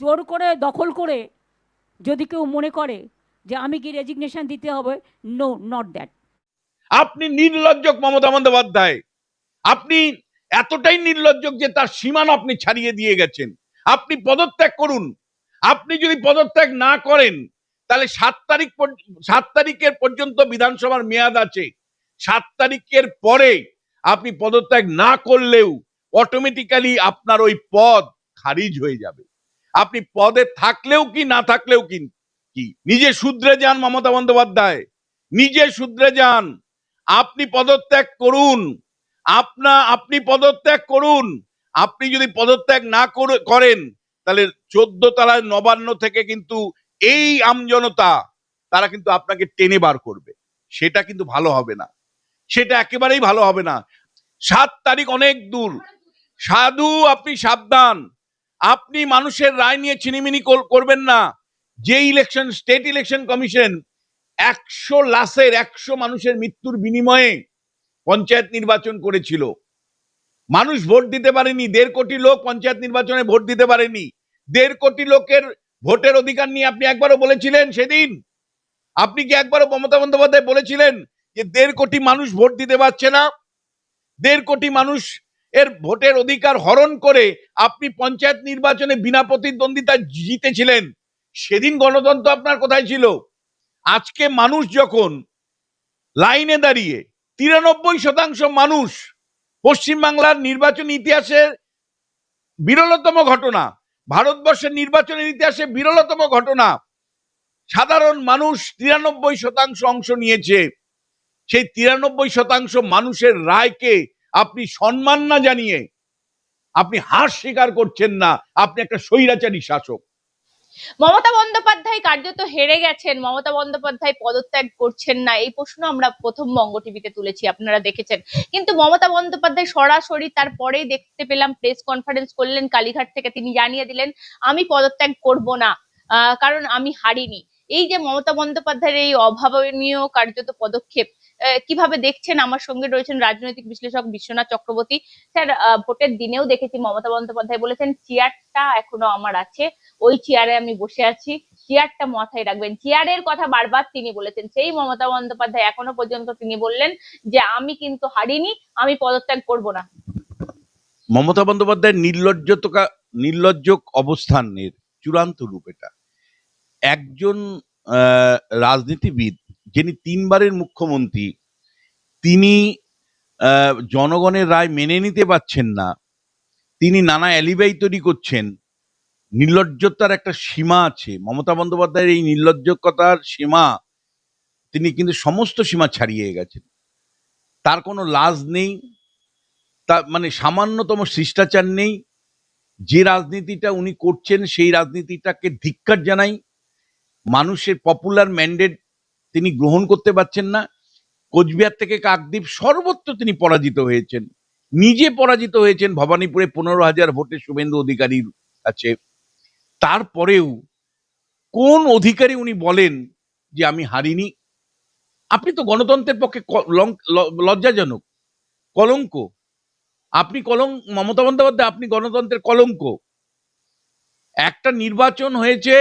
জোর করে দখল করে যদি কেউ মনে করে যে আমি কি রেজিগনেশন দিতে হবে, নো, নট দ্যাট। আপনি নির্লজ্জ মমতা বন্দ্যোপাধ্যায়, আপনি এতটাই নির্লজ্জ যে তার সীমানা আপনি ছাড়িয়ে দিয়ে গেছেন। আপনি পদত্যাগ করুন। আপনি যদি পদত্যাগ না করেন তাহলে 7 তারিখের পর্যন্ত বিধানসভার মেয়াদ আছে। 7 তারিখের পরে আপনি পদত্যাগ না করলেও অটোমেটিক্যালি আপনার ওই পদ খারিজ হয়ে যাবে। আপনি পদে থাকলেও কি না থাকলেও কি কি নিজে শুধরে যান মমতা বন্দ্যোপাধ্যায়, নিজে শুধরে যান। আপনি পদত্যাগ করুন। আপনি পদত্যাগ করুন। আপনি যদি পদত্যাগ না করেন তাহলে 14 তলায় নবান্ন থেকে কিন্তু এই আমজনতা তারা কিন্তু আপনাকে টেনে বার করবে। সেটা কিন্তু ভালো হবে না, সেটা একেবারেই ভালো হবে না। 7 তারিখ অনেক দূর। সাধু আপনি সাবধান। আপনি মানুষের রায় নিয়ে ছিনিমিনি করবেন না। যে ইলেকশন, স্টেট ইলেকশন কমিশন 100 মানুষের মৃত্যুর বিনিময়ে পঞ্চায়েত নির্বাচন করেছিল, মানুষ ভোট দিতে পারেনি। 1.5 কোটি লোক পঞ্চায়েত নির্বাচনে ভোট দিতে পারেনি। 1.5 কোটি লোকের ভোটের অধিকার নিয়ে আপনি একবারও বলেছিলেন সেদিন? আপনি কি একবারও মমতা বন্দ্যোপাধ্যায় বলেছিলেন যে 1.5 কোটি মানুষ ভোট দিতে পারছে না? 1.5 কোটি মানুষ এর ভোটের অধিকার হরণ করে আপনি পঞ্চায়েত নির্বাচনে বিনা প্রতিদ্বন্দ্বিতায় জিতেছিলেন। সেদিন গণতন্ত্র আপনার কোথায় ছিল? আজকে মানুষ যখন লাইনে দাঁড়িয়ে 93% মানুষ, পশ্চিমবাংলার নির্বাচন ইতিহাসের বিরলতম ঘটনা, ভারতবর্ষের নির্বাচনের ইতিহাসে বিরলতম ঘটনা, সাধারণ মানুষ 93% অংশ নিয়েছে। সেই 93% মানুষের রায়কে আপনি সম্মান না জানিয়ে আপনি হার স্বীকার করছেন না। আপনি একটা স্বৈরাচারী শাসক। মমতা বন্দ্যোপাধ্যায় কার্যত হেরে গেছেন, মমতা বন্দ্যোপাধ্যায় পদত্যাগ করছেন না, এই প্রশ্ন আমরা প্রথম বঙ্গ টিভিতে তুলেছি, আপনারা দেখেছেন। কিন্তু মমতা বন্দ্যোপাধ্যায় সরাসরি তারপরেই দেখতে পেলাম প্রেস কনফারেন্স করলেন কালীঘাট থেকে, তিনি জানিয়ে দিলেন আমি পদত্যাগ করব না, কারণ আমি হারিনি। এই যে মমতা বন্দ্যোপাধ্যায়ের এই অভাবনীয় কার্যত পদক্ষেপ, কিভাবে দেখছেন? আমার সঙ্গে রয়েছেন রাজনৈতিক বিশ্লেষক বিশ্বনাথ চক্রবর্তী। স্যার, ভোটের দিনেও দেখেছি মমতা বন্দ্যোপাধ্যায় বলেছেন চেয়ারটা এখনো আমার আছে, ওই চেয়ারে আমি বসে আছি, চেয়ারটা মাথায় রাখবেন। চেয়ারের কথা বারবার তিনি বলেছেন। সেই মমতা বন্দ্যোপাধ্যায় এখনো পর্যন্ত তিনি বললেন যে আমি কিন্তু হারিনি, আমি পদত্যাগ করব না। মমতা বন্দ্যোপাধ্যায়ের নির্লজ্জ অবস্থানের চূড়ান্ত রূপ এটা। একজন রাজনীতিবিদ যিনি 3বারের মুখ্যমন্ত্রী, তিনি জনগণের রায় মেনে নিতে পারছেন না, তিনি নানা অ্যালিবাই তৈরি করছেন। নির্লজ্জতার একটা সীমা আছে। মমতা বন্দ্যোপাধ্যায়ের এই নির্লজ্জতার সীমা, তিনি কিন্তু সমস্ত সীমা ছাড়িয়ে গেছেন। তার কোনো লাজ নেই, তার মানে সামান্যতম শিষ্টাচার নেই। যে রাজনীতিটা উনি করছেন সেই রাজনীতিটাকে ধিক্কার জানাই। মানুষের পপুলার ম্যান্ডেট তিনি গ্রহণ করতে পারছেন না। কোচবিহার থেকে কাকদ্বীপ সর্বত্র তিনি পরাজিত হয়েছেন, নিজে পরাজিত হয়েছেন ভবানীপুরে 15,000 ভোটে শুভেন্দু অধিকারীর কাছে। তারপরেও কোন অধিকারী উনি বলেন যে আমি হারিনি? আপনি তো গণতন্ত্রের পক্ষে লজ্জাজনক, কলঙ্ক। আপনি মমতা বন্দ্যোপাধ্যায়, আপনি গণতন্ত্রের কলঙ্ক। একটা নির্বাচন হয়েছে,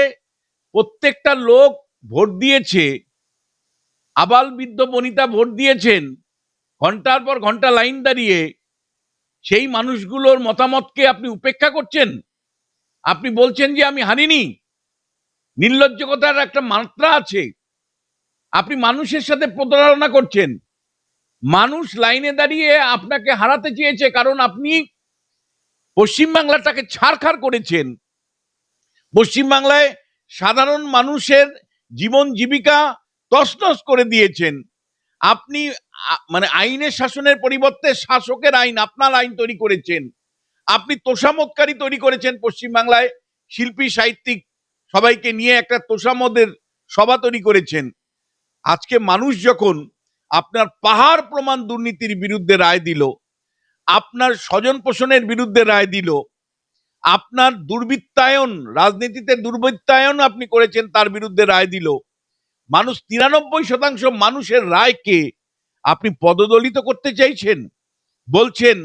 প্রত্যেকটা লোক ভোট দিয়েছে, আবাল বৃদ্ধ বনিতা ভোট দিয়েছেন, ঘন্টার পর ঘন্টা লাইন দাঁড়িয়ে। সেই মানুষগুলোর মতামতকে আপনি উপেক্ষা করছেন। আপনি বলছেন যে আমি হারিনি। নির্লজ্জতার একটা মাত্রা আছে। আপনি মানুষের সাথে প্রতারণা করছেন। মানুষ লাইনে দাঁড়িয়ে আপনাকে হারাতে চেয়েছে, কারণ আপনি পশ্চিমবাংলাটাকে ছাড়খাড় করেছেন। পশ্চিমবাংলায় সাধারণ মানুষের জীবন জীবিকা তছনছ করে দিয়েছেন। আপনি মানে আইনের শাসনের পরিবর্তে শাসকের আইন, আপনার আইন তৈরি করেছেন। আপনি তোষামোদকারী তৈরি করেছেন পশ্চিমবাংলায়। শিল্পী সাহিত্যিক সবাইকে নিয়ে একটা তোষামোদের সভা তৈরি করেছেন। আজকে মানুষ যখন আপনার পাহাড় প্রমাণ দুর্নীতির বিরুদ্ধে রায় দিল, আপনার স্বজন পোষণের বিরুদ্ধে রায় দিল, আপনার দুর্বৃত্তায়ন, রাজনীতিতে দুর্বৃত্তায়ন আপনি করেছেন তার বিরুদ্ধে রায় দিল, মানুষ 93% মানুষের রায়কে আপনি পদদলিত করতে চাইছেন। বলছেন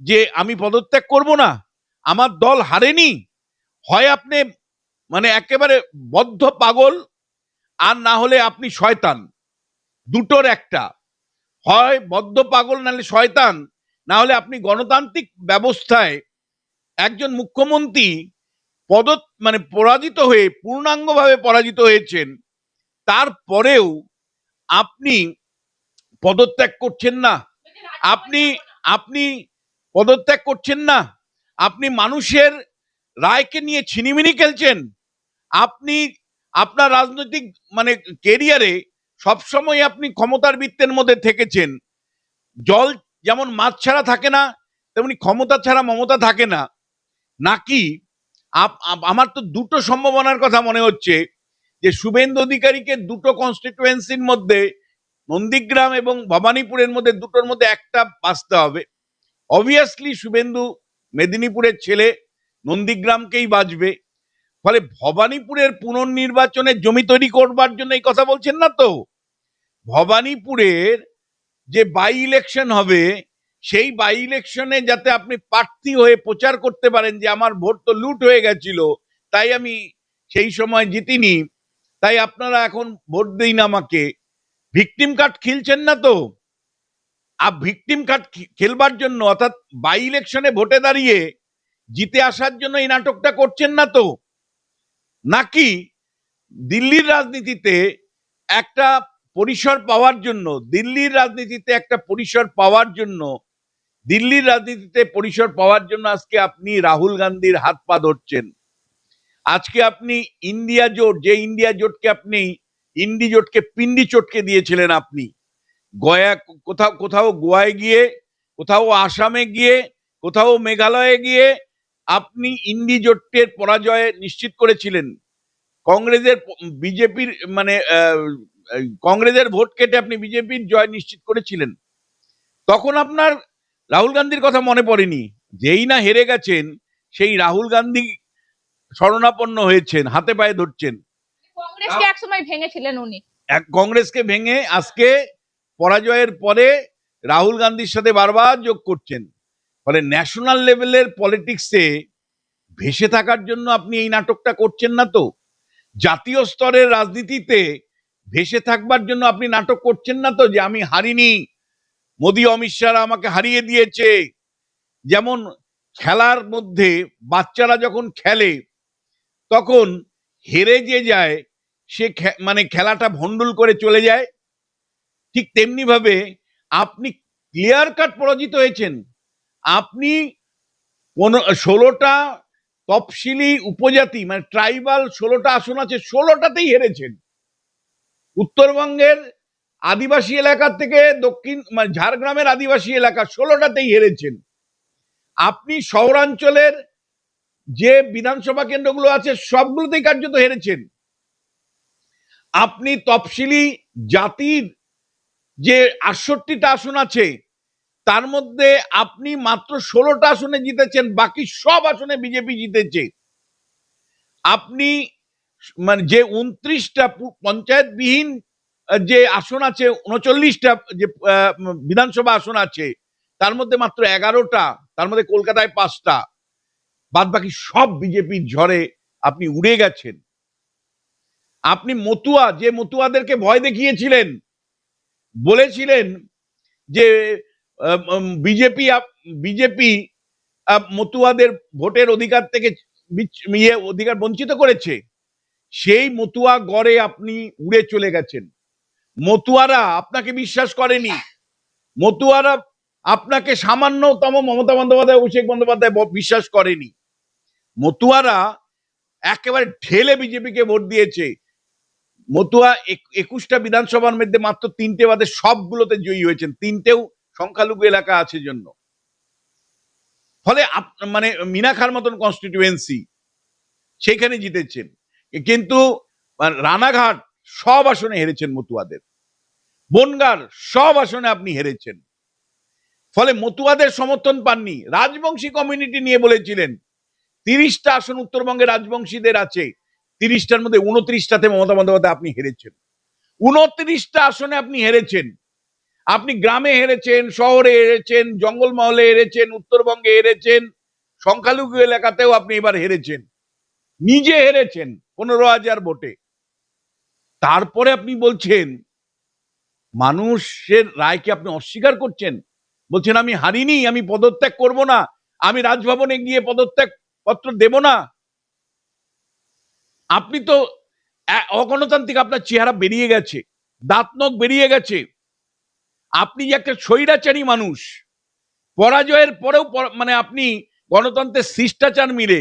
যে আমি পদত্যাগ করব না, আমার দল হারেনি। হয় আপনি মানে একেবারে বদ্ধ পাগল, আর না হলে আপনি শয়তান, দুটোর একটা। হয় বদ্ধ পাগল নাহলে শয়তান, না হলে আপনি গণতান্ত্রিক ব্যবস্থায় একজন মুখ্যমন্ত্রী মানে পরাজিত হয়ে, পূর্ণাঙ্গভাবে পরাজিত হয়েছেন, তারপরেও আপনি পদত্যাগ করছেন না। আপনি আপনি পদত্যাগ করছেন না, আপনি মানুষের রায়কে নিয়ে ছিনিমিনি খেলছেন। আপনি আপনার রাজনৈতিক মানে কেরিয়ারে সবসময় আপনি ক্ষমতার বৃত্তের মধ্যে থেকেছেন। জল যেমন মাছ ছাড়া থাকে না, তেমনি ক্ষমতা ছাড়া মমতা থাকে না। নাকি আমার তো দুটো সম্ভাবনার কথা মনে হচ্ছে, যে শুভেন্দু অধিকারীকে দুটো কনস্টিটুয়েন্সির মধ্যে, নন্দীগ্রাম এবং ভবানীপুরের মধ্যে, দুটোর মধ্যে একটা বাঁচতে হবে। অবভিয়াসলি শুভেন্দু মেদিনীপুরের ছেলে, নন্দীগ্রামকেই বাঁচবে। ফলে ভবানীপুরের পুনর্নির্বাচনে জমি তৈরি করবার জন্য এই কথা বলছেন না তো। ভবানীপুরের যে বাই ইলেকশন হবে, সেই বাই ইলেকশনে যাতে আপনি প্রার্থী হয়ে প্রচার করতে পারেন যে আমার ভোট তো লুট হয়ে গেছিল, তাই আমি সেই সময় জিতিনি, তাই আপনারা এখন ভোট দিন আমাকে। ভিকটিম কার্ড খেলছেন না তো। আর ভিকটিম কার্ড খেলবার জন্য, অর্থাৎ বাই ইলেকশনে ভোটে দাঁড়িয়ে জিতে আসার জন্য এই নাটকটা করছেন না তো। নাকি দিল্লির রাজনীতিতে একটা পরিসর পাওয়ার জন্য, আজকে আপনি রাহুল গান্ধীর হাত পা ধরছেন। আজকে আপনি ইন্ডিয়া জোট, যে ইন্ডিয়া জোটকে আপনি ইন্ডি জোটকে পিন্ডি চটকে দিয়েছিলেন, আপনি কোথাও গোয়ায় গিয়ে, কোথাও আসামে গিয়ে, কোথাও মেঘালয়ে গিয়ে আপনি ইন্ডি জোটের পরাজয় নিশ্চিত করেছিলেন। বিজেপির মানে কংগ্রেসের ভোট কেটে আপনি বিজেপির জয় নিশ্চিত করেছিলেন। তখন আপনার রাহুল গান্ধীর কথা মনে পড়েনি। যেই না হেরে গেছেন, সেই রাহুল গান্ধী শরণাপন্ন হয়েছেন, হাতে পায়ে ধরছেন। কংগ্রেসকে একসময় ভেঙেছিলেন উনি। কংগ্রেসকে ভেঙে আজকে পরাজয়ের পরে রাহুল গান্ধীর সাথে বারবার যোগ করছেন। ফলে ন্যাশনাল লেভেলের পলিটিক্সে ভেসে থাকার জন্য আপনি এই নাটকটা করছেন না তো। জাতীয় স্তরের রাজনীতিতে ভেসে থাকবার জন্য আপনি নাটক করছেন না তো, যে আমি হারিনি, মোদী অমিত শাহ আমাকে হারিয়ে দিয়েছে। যেমন খেলার মধ্যে বাচ্চারা যখন খেলে, তখন হেরে যে যায়, সে মানে খেলাটা ভন্ডুল করে চলে যায়। ঠিক তেমনি ভাবে আপনি ক্লিয়ার কাট পরাজিত হয়েছেন। আপনি 16টা তফসিলি উপজাতি মানে ট্রাইবাল 16টা আসন আছে, 16টাতেই হেরেছেন। উত্তরবঙ্গের আদিবাসী এলাকা থেকে দক্ষিণ মানে ঝাড়গ্রামের আদিবাসী এলাকা 16টাতেই হেরেছেন। আপনি শহরাঞ্চলের যে বিধানসভা কেন্দ্রগুলো আছে সবগুলোতেই কার্যত হেরেছেন। আপনি তফসিলি জাতির যে 68টা আসন আছে, তার মধ্যে আপনি মাত্র 16টা আসনে জিতেছেন, বাকি সব আসনে বিজেপি জিতেছে। আপনি মানে যে 29টা পঞ্চায়েতবিহীন যে আসন আছে, 39টা যে বিধানসভা আসন আছে, তার মধ্যে মাত্র 11টা, তার মধ্যে কলকাতায় 5টা, বাদ বাকি সব বিজেপির ঝড়ে আপনি উড়ে গেছেন। আপনি মতুয়াদেরকে ভয় দেখিয়েছিলেন, বলেছিলেন যে বিজেপি মতুয়াদের ভোটের অধিকার থেকে অধিকার বঞ্চিত করেছে। সেই মতুয়া গড়ে আপনি উড়ে চলে গেছেন। মতুয়ারা আপনাকে বিশ্বাস করেনি। মতুয়ারা আপনাকে সামান্যতম মমতা বন্দ্যোপাধ্যায়, অভিষেক বন্দ্যোপাধ্যায় বিশ্বাস করেনি। মতুয়ারা একেবারে ঢেলে বিজেপিকে ভোট দিয়েছে। মতুয়া 21টা বিধানসভার মধ্যে মাত্র 3টে বাদে সবগুলোতে জয়ী হয়েছেন, 3টেও সংখ্যালঘু এলাকা আছে জন্য। ফলে মানে মিনাখার মতন কনস্টিটিউয়েন্সি সেখানে জিতেছেন, কিন্তু রানাঘাট সব আসনে হেরেছেন মতুয়াদের, বনগার সব আসনে আপনি হেরেছেন। ফলে মতুয়াদের সমর্থন পাননি। রাজবংশী কমিউনিটি নিয়ে বলেছিলেন, 30টা আসন উত্তরবঙ্গে রাজবংশীদের আছে, 30টার মধ্যে 29টাতে মমতা বন্দ্যোপাধ্যায় আপনি হেরেছেন। 29টা আসনে আপনি হেরেছেন। আপনি গ্রামে হেরেছেন, শহরে হেরেছেন, জঙ্গলমহলে হেরেছেন, উত্তরবঙ্গে হেরেছেন, সংখ্যালঘু এলাকাতেও আপনি এবার হেরেছেন। নিজে হেরেছেন 15,000 ভোটে। তারপরে আপনি বলছেন মানুষের রায়কে আপনি অস্বীকার করছেন, বলছেন আমি হারিনি, আমি পদত্যাগ করব না, আমি রাজভবনে গিয়ে পদত্যাগ পত্র দেব না। আপনি তো অগণতান্ত্রিক, আপনার চেহারা বেরিয়ে গেছে, দাঁত নখ বেরিয়ে গেছে। আপনি যে একটা স্বৈরাচারী মানুষ, পরাজয়ের পরেও মানে আপনি গণতন্ত্রের শিষ্টাচার মিলে,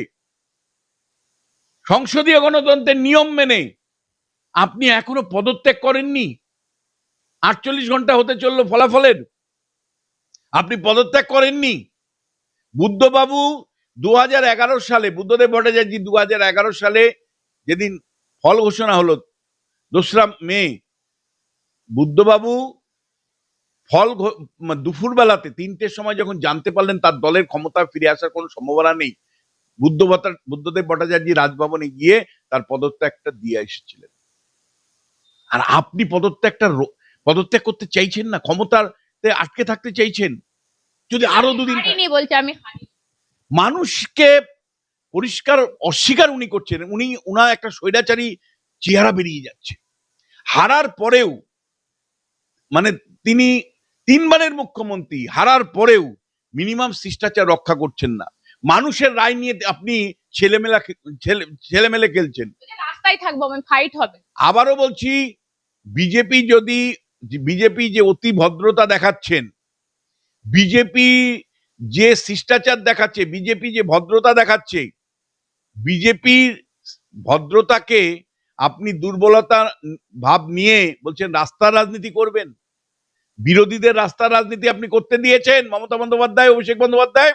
সংসদীয় গণতন্ত্রের নিয়ম মেনে আপনি এখনো পদত্যাগ করেননি। 48 ঘন্টা হতে চললো ফলাফলের, আপনি পদত্যাগ করেননি। বুদ্ধবাবু 2011 সালে, বুদ্ধদেব ভট্টাচার্য 2011 সালে যেদিন ফল ঘোষণা হলো 2রা মে, বুদ্ধবাবু ফল দুপুর বেলাতে 3টের সময় যখন জানতে পারলেন তার দলের ক্ষমতা ফিরে আসার কোনো সম্ভাবনা নেই, বুদ্ধদেব ভট্টাচার্য রাজভবনে গিয়ে তার পদত্যাগটা দিয়ে এসেছিলেন। আর আপনি পদত্যাগ করতে চাইছেন না, ক্ষমতাতে আটকে থাকতে চাইছেন। যদি আরো দুদিন হারিনি বলছে, আমি হারিনি। মানুষকে পরিষ্কার অস্বীকার উনি করছেন, উনার একটা স্বৈরাচারী চেহারা বেরিয়ে যাচ্ছে। হারার পরেও, মানে তিনি 3বারের মুখ্যমন্ত্রী, হারার পরেও মিনিমাম শিষ্টাচার রক্ষা করছেন না। মানুষের রায় নিয়ে আপনি ছেলেমেলে খেলছেন। রাস্তায় থাকবো, আমি ফাইট হবে। আবারও বলছি, বিজেপি যে অতি ভদ্রতা দেখাচ্ছেন, বিজেপি যে শিষ্টাচার দেখাচ্ছে, বিজেপি যে ভদ্রতা দেখাচ্ছে, বিজেপির ভদ্রতাকে আপনি দুর্বলতা ভাব নিয়ে বলছেন রাস্তার রাজনীতি করবেন। বিরোধীদের রাস্তার রাজনীতি আপনি করতে দিয়েছেন মমতা বন্দ্যোপাধ্যায়, অভিষেক বন্দ্যোপাধ্যায়।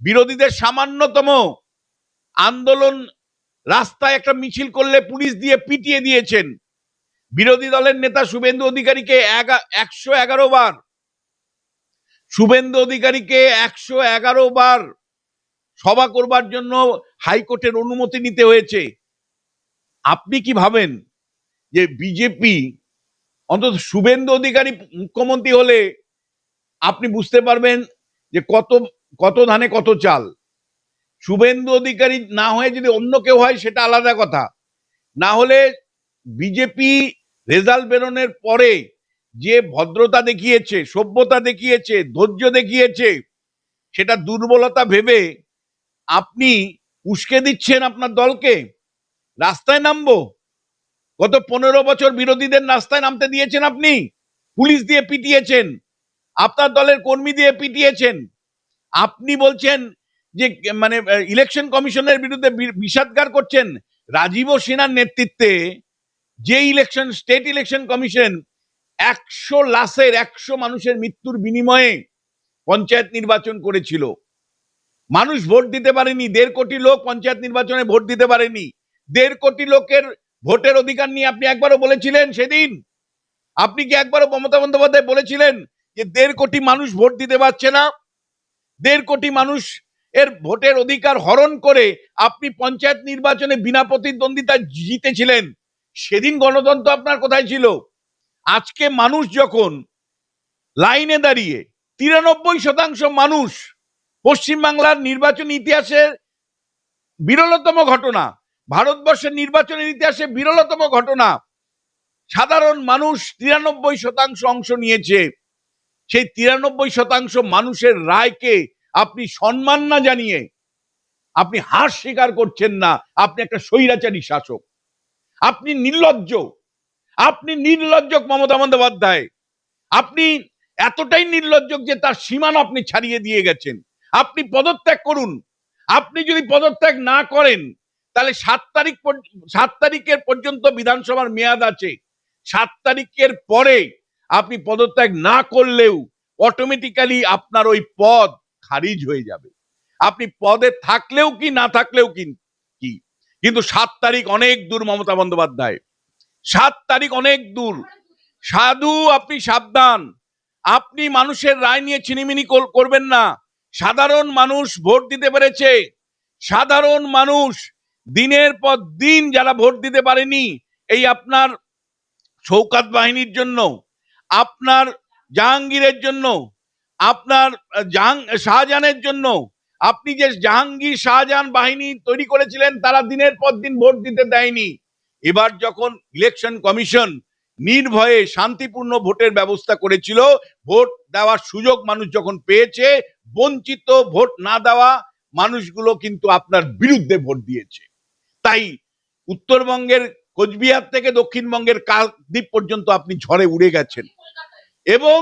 বিরোধীদের সামান্যতম আন্দোলন, রাস্তায় একটা মিছিল করলে পুলিশ দিয়ে পিটিয়ে দিয়েছেন। বিরোধী দলের নেতা শুভেন্দু অধিকারীকে 111 বার, শুভেন্দু অধিকারীকে 111 বার সভা করবার জন্য হাইকোর্টের অনুমতি নিতে হয়েছে। আপনি কি ভাবেন যে বিজেপি, অন্তত শুভেন্দু অধিকারী মুখ্যমন্ত্রী হলে আপনি বুঝতে পারবেন যে কত ধানে কত চাল। শুভেন্দু অধিকারী না হয়ে যদি অন্য কেউ হয় সেটা আলাদা কথা, না হলে বিজেপি রেজাল্ট বেরোনোর পরে যে ভদ্রতা দেখিয়েছে, সভ্যতা দেখিয়েছে, ধৈর্য দেখিয়েছে, সেটা দুর্বলতা ভেবে আপনি উস্কে দিচ্ছেন আপনার দলকে। রাস্তায় নামবো, গত 15 বছর বিরোধীদের রাস্তায় নামতে দিয়েছেন আপনি, পুলিশ দিয়ে পিটিয়েছেন, আপনার দলের কর্মী দিয়ে পিটিয়েছেন। আপনি বলছেন যে মানে ইলেকশন কমিশনের বিরুদ্ধে বিষাদগার করছেন। রাজীব সিনহার নেতৃত্বে যে স্টেট ইলেকশন কমিশন 100 লাশের, 100 মানুষের মৃত্যুর বিনিময়ে পঞ্চায়েত নির্বাচন করেছিল, মানুষ ভোট দিতে পারেনি। 1.5 কোটি লোক পঞ্চায়েত নির্বাচনে ভোট দিতে পারেনি। 1.5 কোটি লোকের ভোটের অধিকার নিয়ে আপনি একবারও বলেছিলেন সেদিন? আপনি কি একবারও মমতা বন্দ্যোপাধ্যায় বলেছিলেন যে 1.5 কোটি মানুষ ভোট দিতে পারছে না? 1.5 কোটি মানুষ এর ভোটের অধিকার হরণ করে আপনি পঞ্চায়েত নির্বাচনে বিনা প্রতিদ্বন্দ্বিতা জিতেছিলেন। সেদিন গণতন্ত্র আপনার কোথায় ছিল? আজকে মানুষ যখন লাইনে দাঁড়িয়ে 93% মানুষ, পশ্চিমবাংলার নির্বাচন ইতিহাসের বিরলতম ঘটনা, ভারতবর্ষের নির্বাচনের ইতিহাসে বিরলতম ঘটনা, সাধারণ মানুষ 93% অংশ নিয়েছে। সেই 93% মানুষের রায়কে আপনি সম্মান না জানিয়ে আপনি হার স্বীকার করছেন না। আপনি একটা স্বৈরাচারী শাসক, আপনি নির্লজ্জ, আপনি নির্লজ্জ মমতা বন্দ্যোপাধ্যায়। আপনি এতটাই নির্লজ্জ যে তার সীমানা আপনি ছাড়িয়ে দিয়ে গেছেন। আপনি পদত্যাগ করুন। আপনি যদি পদত্যাগ না করেন তাহলে 7 তারিখের পর্যন্ত বিধানসভার মেয়াদ আছে। 7 তারিখের পরে আপনি পদত্যাগ না করলেও অটোমেটিক্যালি আপনার ওই পদ খারিজ হয়ে যাবে। আপনি পদে থাকলেও কি না থাকলেও কি, কিন্তু 7 তারিখ অনেক দূর মমতা বন্দ্যোপাধ্যায়, 7 তারিখ অনেক দূর। সাধু, আপনি সাবধান। আপনি মানুষের রায় নিয়ে ছিনিমিনি করবেন না। সাধারণ মানুষ ভোট দিতে পেরেছে, সাধারণ মানুষ দিনের পর দিন যারা ভোট দিতে পারেনি, এই আপনার শওকত বাহিনীর জন্য, আপনার জাহাঙ্গীরের জন্য, আপনার শাহজাহানের জন্য, আপনি যে জাহাঙ্গীর শাহজাহান বাহিনী তৈরি করেছিলেন তারা দিনের পর দিন ভোট দিতে দেয়নি। এবার যখন ইলেকশন কমিশন নির্ভয়ে শান্তিপূর্ণ ভোটের ব্যবস্থা করেছিল, ভোট দেওয়ার সুযোগ মানুষ যখন পেয়েছে, বঞ্চিত ভোট না দেওয়া মানুষগুলো কিন্তু আপনার বিরুদ্ধে ভোট দিয়েছে। তাই উত্তরবঙ্গের কোচবিহার থেকে দক্ষিণবঙ্গের কাকদ্বীপ পর্যন্ত আপনি ঝড়ে উড়ে গেছেন, এবং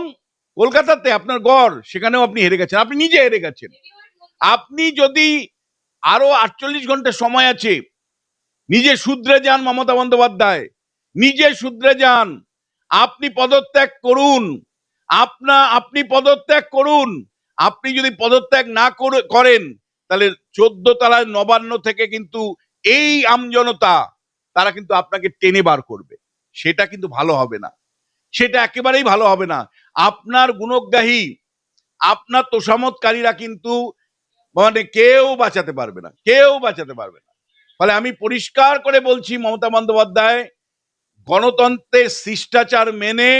কলকাতাতে আপনার গড়, সেখানেও আপনি হেরে গেছেন, আপনি নিজে হেরে গেছেন। আপনি যদি আরো 48 ঘন্টা সময় আছে, নিজে শুধরে যান মমতা বন্দ্যোপাধ্যায়, নিজে শুধরে যান। আপনি পদত্যাগ করুন, আপনি পদত্যাগ করুন। আপনি যদি পদত্যাগ না করেন, তাহলে 14 তলায় নবান্ন থেকে কিন্তু এই আমজনতা তারা কিন্তু আপনাকে টেনে বার করবে। সেটা কিন্তু ভালো হবে না, সেটা একেবারেই ভালো হবে না। আপনার গুণগ্রাহী, আপনার তোষামতকারীরা কিন্তু মানে কেউ বাঁচাতে পারবে না, কেউ বাঁচাতে পারবে না। ফলে আমি পরিষ্কার করে বলছি, মমতা বন্দ্যোপাধ্যায়, গণতন্ত্রের শিষ্টাচার মেনে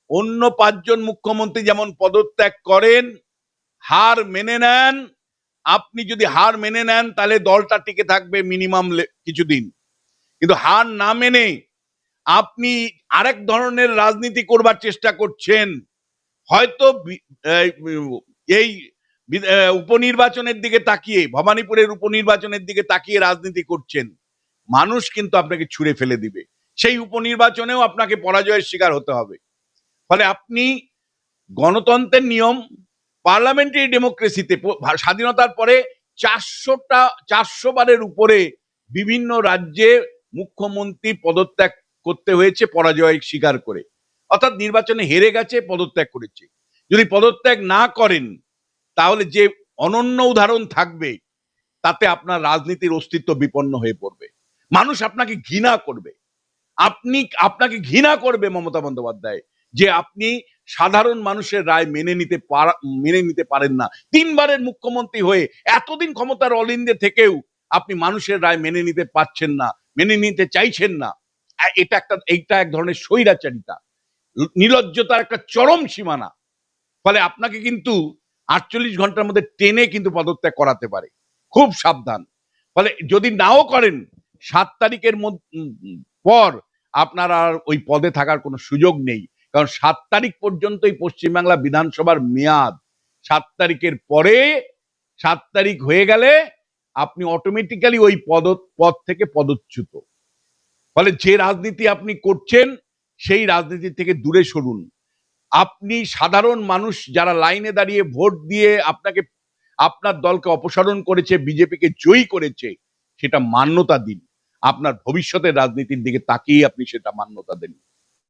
অন্য 5 জন মুখ্যমন্ত্রী যেমন পদত্যাগ করেন, হার মেনে নেন। আপনি যদি হার মেনে নেন তাহলে দলটা টিকে থাকবে মিনিমাম কিছুদিন, কিন্তু হার না মেনে আপনি আরেক ধরনের রাজনীতি করবার চেষ্টা করছেন। হয়তো এই উপনির্বাচনের দিকে তাকিয়ে, ভবানীপুরের উপনির্বাচনের দিকে তাকিয়ে রাজনীতি করছেন। মানুষ কিন্তু আপনাকে ছুঁড়ে ফেলে দিবে, সেই উপনির্বাচনেও আপনাকে পরাজয়ের শিকার হতে হবে। ফলে আপনি গণতন্ত্রের নিয়ম, পার্লামেন্টারি ডেমোক্রেসিতে স্বাধীনতার পরে 400 বারের উপরে বিভিন্ন রাজ্যে মুখ্যমন্ত্রী পদত্যাগ করতে হয়েছে পরাজয় স্বীকার করে, অর্থাৎ নির্বাচনে হেরে গেছে, পদত্যাগ করেছে। যদি পদত্যাগ না করেন তাহলে যে অনন্য উদাহরণ থাকবে, তাতে আপনার রাজনীতির অস্তিত্ব বিপন্ন হয়ে পড়বে। মানুষ আপনাকে ঘৃণা করবে, আপনাকে ঘৃণা করবে মমতা বন্দ্যোপাধ্যায়, যে আপনি সাধারণ মানুষের রায় মেনে নিতে পারেন না। 3 বারের মুখ্যমন্ত্রী হয়ে এতদিন ক্ষমতার অলিন্দে থেকেও আপনি মানুষের রায় মেনে নিতে পারছেন না, মেনে নিতে চাইছেন না। এইটা এক ধরনের স্বৈরাচারিতা, নির্লজ্জতার একটা চরম সীমানা। ফলে আপনাকে কিন্তু 48 ঘন্টার মধ্যে টেনে কিন্তু পদত্যাগ করাতে পারে, খুব সাবধান। ফলে যদি নাও করেন, 7 তারিখের পর আপনার আর ওই পদে থাকার কোনো সুযোগ নেই, কারণ 7 তারিখ পর্যন্তই পশ্চিমবাংলা বিধানসভার মেয়াদ। 7 তারিখের পরে, 7 তারিখ হয়ে গেলে আপনি অটোমেটিক্যালি ওই পদ থেকে পদচ্যুত। ফলে যে রাজনীতি আপনি করছেন সেই রাজনীতি থেকে দূরে সরুন। আপনি সাধারণ মানুষ যারা লাইনে দাঁড়িয়ে ভোট দিয়ে আপনার দলকে অপসারণ করেছে, বিজেপিকে জয়ী করেছে, সেটা মান্যতা দিন। আপনার ভবিষ্যতের রাজনীতির দিকে তাকিয়ে আপনি সেটা মান্যতা দেন।